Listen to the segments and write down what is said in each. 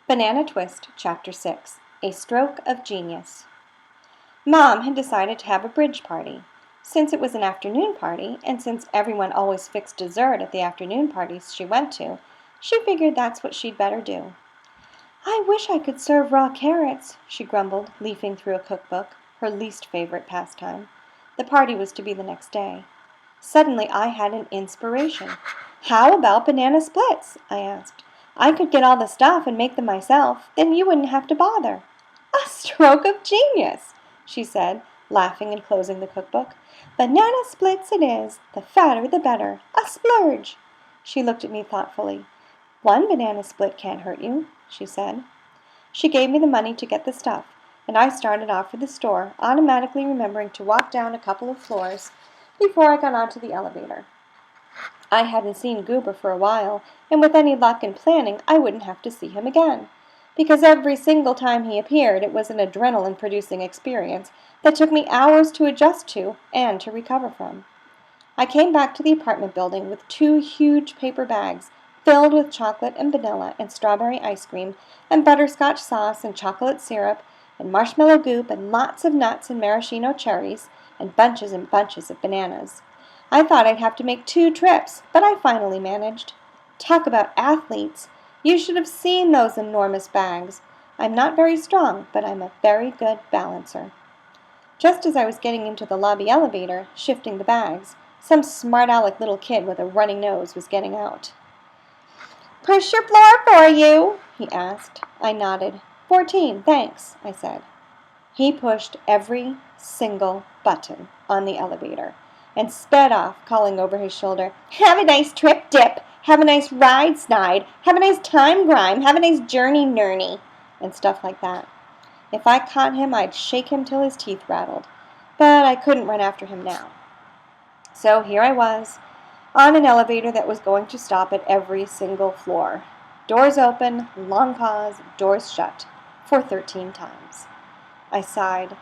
Banana Twist, Chapter 6, A Stroke of Genius. Mom had decided to have a bridge party. Since it was an afternoon party, and since everyone always fixed dessert at the afternoon parties she went to, she figured that's what she'd better do. "I wish I could serve raw carrots," she grumbled, leafing through a cookbook, her least favorite pastime. The party was to be the next day. Suddenly I had an inspiration. "How about banana splits?" I asked. "I could get all the stuff and make them myself. Then you wouldn't have to bother." "A stroke of genius," she said, laughing and closing the cookbook. "Banana splits it is. The fatter the better. A splurge." She looked at me thoughtfully. "One banana split can't hurt you," she said. She gave me the money to get the stuff, and I started off for the store, automatically remembering to walk down a couple of floors before I got onto the elevator. I hadn't seen Goober for a while, and with any luck and planning I wouldn't have to see him again, because every single time he appeared it was an adrenaline-producing experience that took me hours to adjust to and to recover from. I came back to the apartment building with 2 huge paper bags filled with chocolate and vanilla and strawberry ice cream and butterscotch sauce and chocolate syrup and marshmallow goop and lots of nuts and maraschino cherries and bunches of bananas. I thought I'd have to make 2 trips, but I finally managed. Talk about athletes! You should have seen those enormous bags. I'm not very strong, but I'm a very good balancer. Just as I was getting into the lobby elevator, shifting the bags, some smart-aleck little kid with a runny nose was getting out. "Push your floor for you?" he asked. I nodded. 14, thanks, I said. He pushed every single button on the elevator and sped off, calling over his shoulder, "Have a nice trip, Dip. Have a nice ride, Snide. Have a nice time, Grime. Have a nice journey, Nurney," and stuff like that. If I caught him, I'd shake him till his teeth rattled. But I couldn't run after him now. So here I was, on an elevator that was going to stop at every single floor. Doors open, long pause, doors shut, for 13 times. I sighed.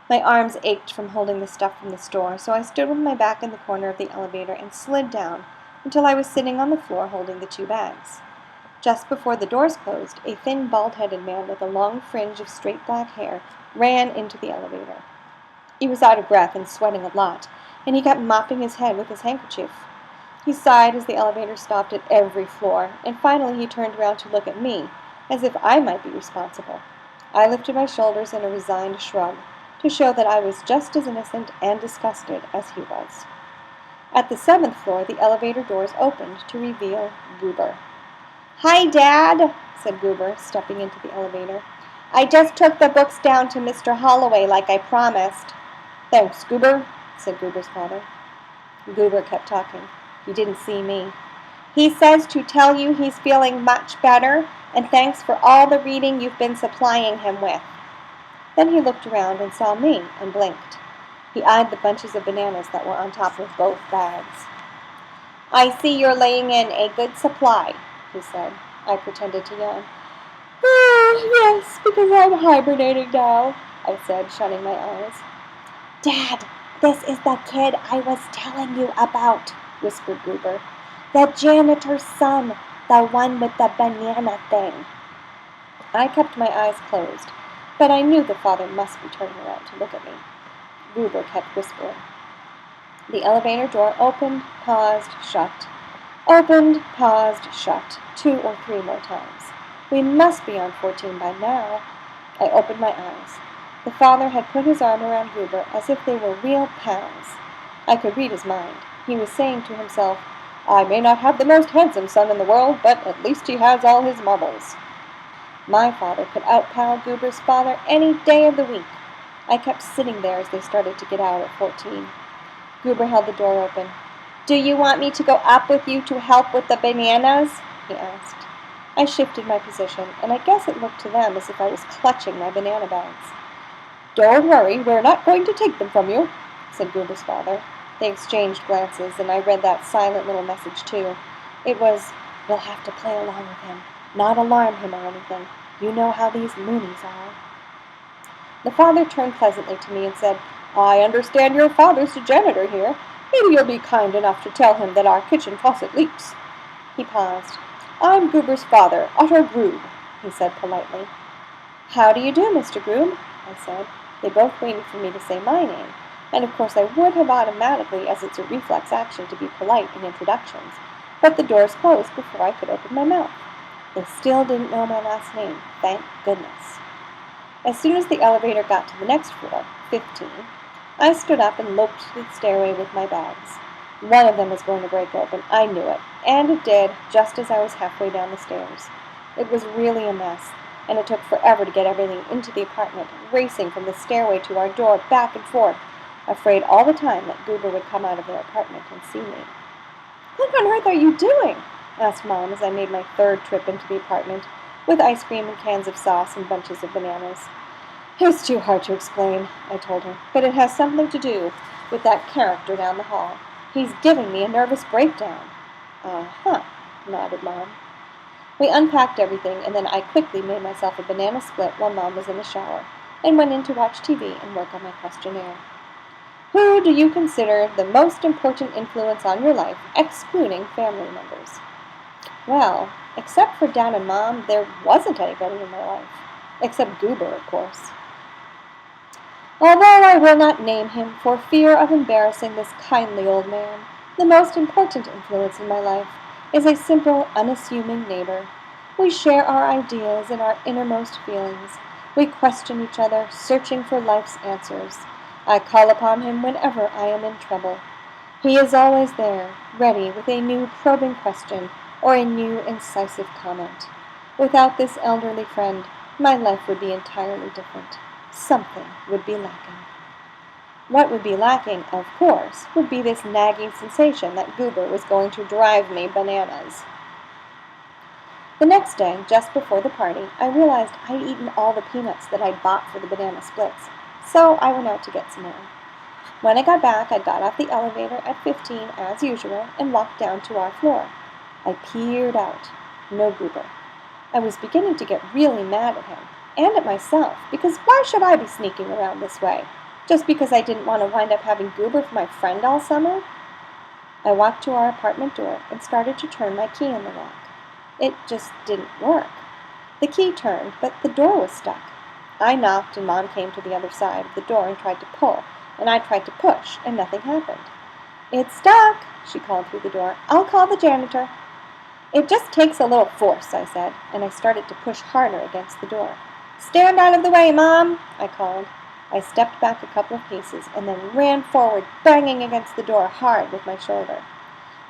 My arms ached from holding the stuff from the store, so I stood with my back in the corner of the elevator and slid down until I was sitting on the floor holding the 2 bags. Just before the doors closed, a thin, bald-headed man with a long fringe of straight black hair ran into the elevator. He was out of breath and sweating a lot, and he kept mopping his head with his handkerchief. He sighed as the elevator stopped at every floor, and finally he turned around to look at me, as if I might be responsible. I lifted my shoulders in a resigned shrug, to show that I was just as innocent and disgusted as he was. At the 7th floor, the elevator doors opened to reveal Goober. "Hi, Dad," said Goober, stepping into the elevator. "I just took the books down to Mr. Holloway like I promised." "Thanks, Goober," said Goober's father. Goober kept talking. He didn't see me. "He says to tell you he's feeling much better, and thanks for all the reading you've been supplying him with." Then he looked around and saw me and blinked. He eyed the bunches of bananas that were on top of both bags. "I see you're laying in a good supply," he said. I pretended to yawn. Yes, because I'm hibernating now," I said, shutting my eyes. "Dad, this is the kid I was telling you about," whispered Goober. "The janitor's son, the one with the banana thing." I kept my eyes closed, but I knew the father must be turning around to look at me. Goober kept whispering. The elevator door opened, paused, shut. Opened, paused, shut, 2 or 3 more times. We must be on 14 by now. I opened my eyes. The father had put his arm around Goober as if they were real pals. I could read his mind. He was saying to himself, "I may not have the most handsome son in the world, but at least he has all his marbles." My father could out-pal Goober's father any day of the week. I kept sitting there as they started to get out at 14. Goober held the door open. "Do you want me to go up with you to help with the bananas?" he asked. I shifted my position, and I guess it looked to them as if I was clutching my banana bags. "Don't worry, we're not going to take them from you," said Goober's father. They exchanged glances, and I read that silent little message too. It was, "We'll have to play along with him, not alarm him or anything. You know how these loonies are." The father turned pleasantly to me and said, "I understand your father's the janitor here. Maybe you'll be kind enough to tell him that our kitchen faucet leaks." He paused. "I'm Goober's father, Otto Grube." he said politely. How do you do, Mr. Groob? I said. They both waited for me to say my name, and of course I would have automatically, as it's a reflex action to be polite in introductions, but the doors closed before I could open my mouth. They still didn't know my last name, thank goodness. As soon as the elevator got to the next floor, 15, I stood up and loped to the stairway with my bags. One of them was going to break open, I knew it, and it did, just as I was halfway down the stairs. It was really a mess, and it took forever to get everything into the apartment, racing from the stairway to our door, back and forth, afraid all the time that Goober would come out of their apartment and see me. What on earth are you doing? Asked Mom as I made my third trip into the apartment, with ice cream and cans of sauce and bunches of bananas. It's too hard to explain, I told her, but it has something to do with that character down the hall. He's giving me a nervous breakdown. Uh-huh, nodded Mom. We unpacked everything, and then I quickly made myself a banana split while Mom was in the shower, and went in to watch TV and work on my questionnaire. Who do you consider the most important influence on your life, excluding family members? Well, except for Dad and Mom, there wasn't anybody in my life. Except Goober, of course. Although I will not name him for fear of embarrassing this kindly old man, the most important influence in my life is a simple, unassuming neighbor. We share our ideas and our innermost feelings. We question each other, searching for life's answers. I call upon him whenever I am in trouble. He is always there, ready with a new probing question or a new incisive comment. Without this elderly friend, my life would be entirely different. Something would be lacking. What would be lacking, of course, would be this nagging sensation that Goober was going to drive me bananas. The next day, just before the party, I realized I'd eaten all the peanuts that I'd bought for the banana splits, so I went out to get some more. When I got back, I got off the elevator at 15, as usual, and walked down to our floor. I peered out. No Goober. I was beginning to get really mad at him, and at myself, because why should I be sneaking around this way? Just because I didn't want to wind up having Goober for my friend all summer? I walked to our apartment door and started to turn my key in the lock. It just didn't work. The key turned, but the door was stuck. I knocked, and Mom came to the other side of the door and tried to pull, and I tried to push, and nothing happened. It's stuck, she called through the door. I'll call the janitor. It just takes a little force, I said, and I started to push harder against the door. Stand out of the way, Mom, I called. I stepped back a couple of paces and then ran forward, banging against the door hard with my shoulder.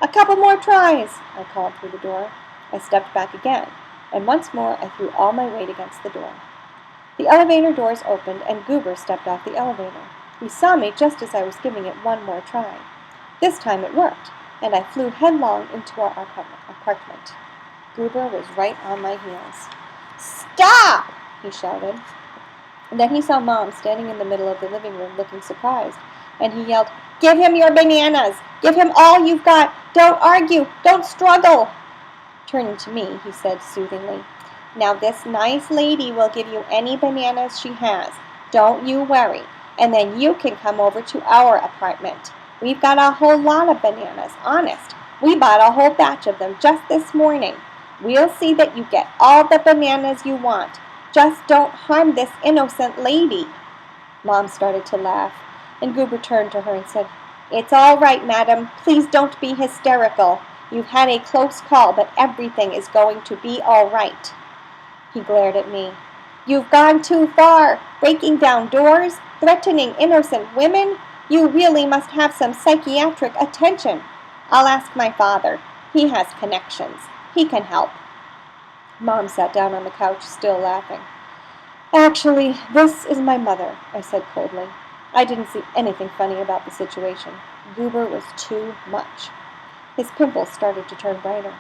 A couple more tries, I called through the door. I stepped back again, and once more I threw all my weight against the door. The elevator doors opened, and Goober stepped off the elevator. He saw me just as I was giving it one more try. This time it worked, and I flew headlong into our apartment. Goober was right on my heels. Stop! He shouted. And then he saw Mom standing in the middle of the living room looking surprised, and he yelled, Give him your bananas! Give him all you've got! Don't argue! Don't struggle! Turning to me, he said soothingly, Now this nice lady will give you any bananas she has. Don't you worry. And then you can come over to our apartment. We've got a whole lot of bananas, honest. We bought a whole batch of them just this morning. We'll see that you get all the bananas you want. Just don't harm this innocent lady. Mom started to laugh, and Goober turned to her and said, It's all right, madam. Please don't be hysterical. You've had a close call, but everything is going to be all right. He glared at me. You've gone too far, breaking down doors, threatening innocent women. You really must have some psychiatric attention. I'll ask my father. He has connections. He can help. Mom sat down on the couch, still laughing. Actually, this is my mother, I said coldly. I didn't see anything funny about the situation. Goober was too much. His pimples started to turn brighter.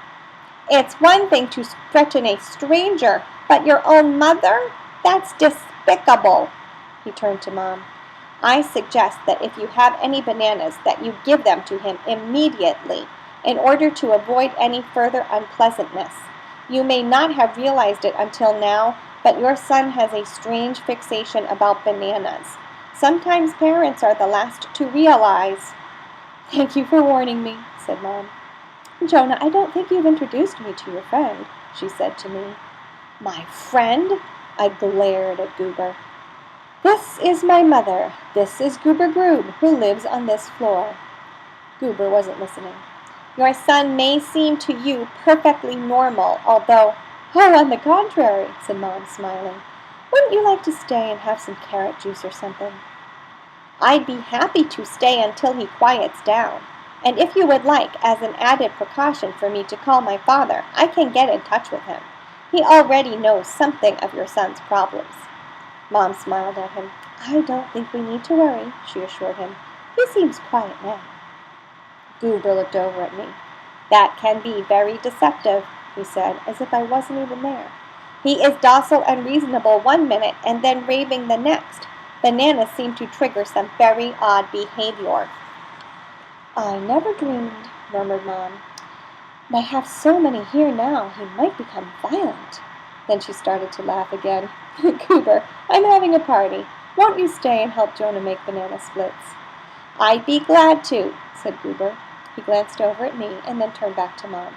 It's one thing to threaten a stranger, but your own mother? That's despicable. He turned to Mom. I suggest that if you have any bananas, that you give them to him immediately, in order to avoid any further unpleasantness. You may not have realized it until now, but your son has a strange fixation about bananas. Sometimes parents are the last to realize. Thank you for warning me, said Mom. Jonah, I don't think you've introduced me to your friend, she said to me. My friend? I glared at Goober. This is my mother. This is Goober Groob, who lives on this floor. Goober wasn't listening. Your son may seem to you perfectly normal, although, oh, on the contrary, said Mom, smiling. Wouldn't you like to stay and have some carrot juice or something? I'd be happy to stay until he quiets down. And if you would like, as an added precaution for me to call my father, I can get in touch with him. He already knows something of your son's problems. Mom smiled at him. I don't think we need to worry, she assured him. He seems quiet now. Goober looked over at me. That can be very deceptive, he said, as if I wasn't even there. He is docile and reasonable one minute and then raving the next. Bananas seem to trigger some very odd behavior. I never dreamed, murmured Mom. I have so many here now, he might become violent. Then she started to laugh again. Goober, I'm having a party. Won't you stay and help Jonah make banana splits? I'd be glad to, said Goober. He glanced over at me and then turned back to Mom.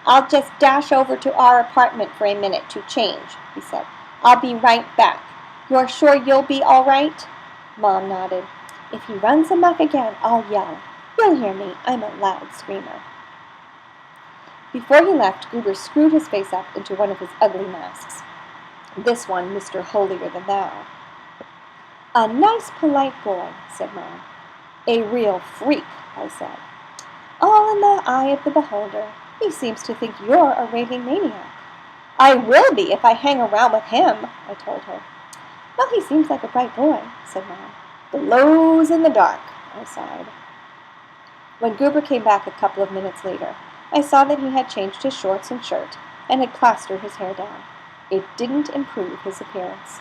I'll just dash over to our apartment for a minute to change, he said. I'll be right back. You're sure you'll be all right? Mom nodded. If he runs amok again, I'll yell. You'll hear me. I'm a loud screamer. Before he left, Goober screwed his face up into one of his ugly masks. This one, Mr. Holier-than-thou. A nice, polite boy, said Mom. A real freak, I said. All in the eye of the beholder. He seems to think you're a raving maniac. I will be if I hang around with him, I told her. Well, he seems like a bright boy, said Mom. Glows in the dark, I sighed. When Goober came back a couple of minutes later, I saw that he had changed his shorts and shirt and had plastered his hair down. It didn't improve his appearance.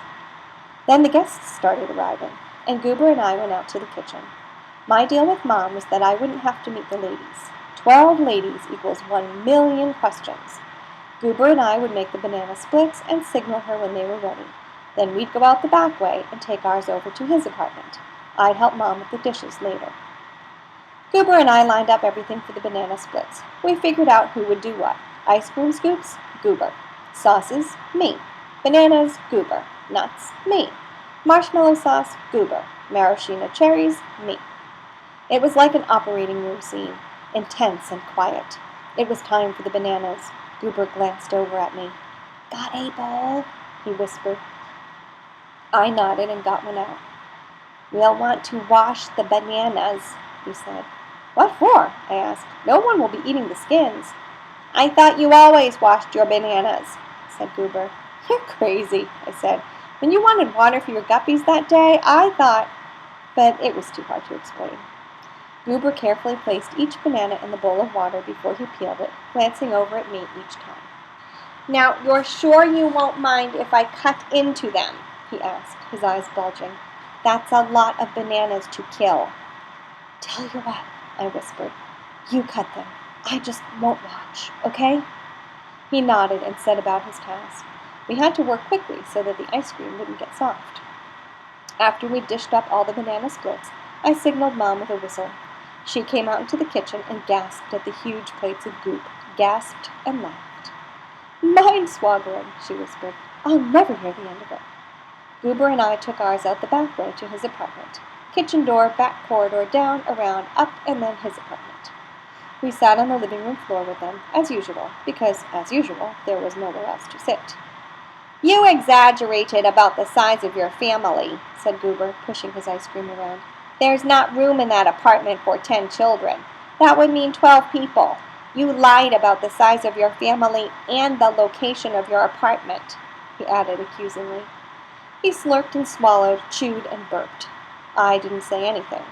Then the guests started arriving, and Goober and I went out to the kitchen. My deal with Mom was that I wouldn't have to meet the ladies. 12 ladies equals 1,000,000 questions. Goober and I would make the banana splits and signal her when they were ready. Then we'd go out the back way and take ours over to his apartment. I'd help Mom with the dishes later. Goober and I lined up everything for the banana splits. We figured out who would do what. Ice cream scoops? Goober. Sauces? Me. Bananas? Goober. Nuts? Me. Marshmallow sauce? Goober. Maraschino cherries? Me. It was like an operating room scene, intense and quiet. It was time for the bananas. Goober glanced over at me. Got a bowl? He whispered. I nodded and got one out. We'll want to wash the bananas, he said. What for? I asked. No one will be eating the skins. I thought you always washed your bananas, said Goober. You're crazy, I said. When you wanted water for your guppies that day, I thought... But it was too hard to explain. Goober carefully placed each banana in the bowl of water before he peeled it, glancing over at me each time. Now, you're sure you won't mind if I cut into them? He asked, his eyes bulging. That's a lot of bananas to kill. Tell you what, I whispered. You cut them. I just won't watch, okay? He nodded and set about his task. We had to work quickly so that the ice cream wouldn't get soft. After we'd dished up all the banana splits, I signaled Mom with a whistle. She came out into the kitchen and gasped at the huge plates of goop, gasped and laughed. Mind-swaggling, she whispered. I'll never hear the end of it. Goober and I took ours out the back way to his apartment. Kitchen door, back corridor, down, around, up, and then his apartment. We sat on the living room floor with them, as usual, because, as usual, there was nowhere else to sit. You exaggerated about the size of your family, said Goober, pushing his ice cream around. There's not room in that apartment for 10 children. That would mean 12 people. You lied about the size of your family and the location of your apartment, he added accusingly. He slurped and swallowed, chewed and burped. I didn't say anything.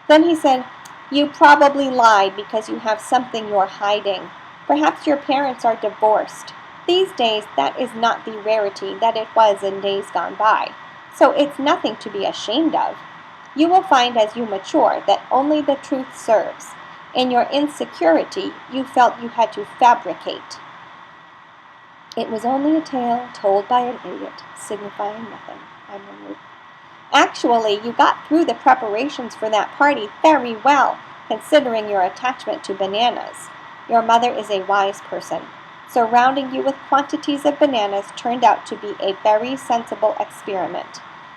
Then he said, You probably lied because you have something you're hiding. Perhaps your parents are divorced. These days, that is not the rarity that it was in days gone by. So it's nothing to be ashamed of. You will find as you mature that only the truth serves. In your insecurity, you felt you had to fabricate. It was only a tale told by an idiot, signifying nothing, I murmured. Actually, you got through the preparations for that party very well, considering your attachment to bananas. Your mother is a wise person. surrounding you with quantities of bananas turned out to be a very sensible experiment.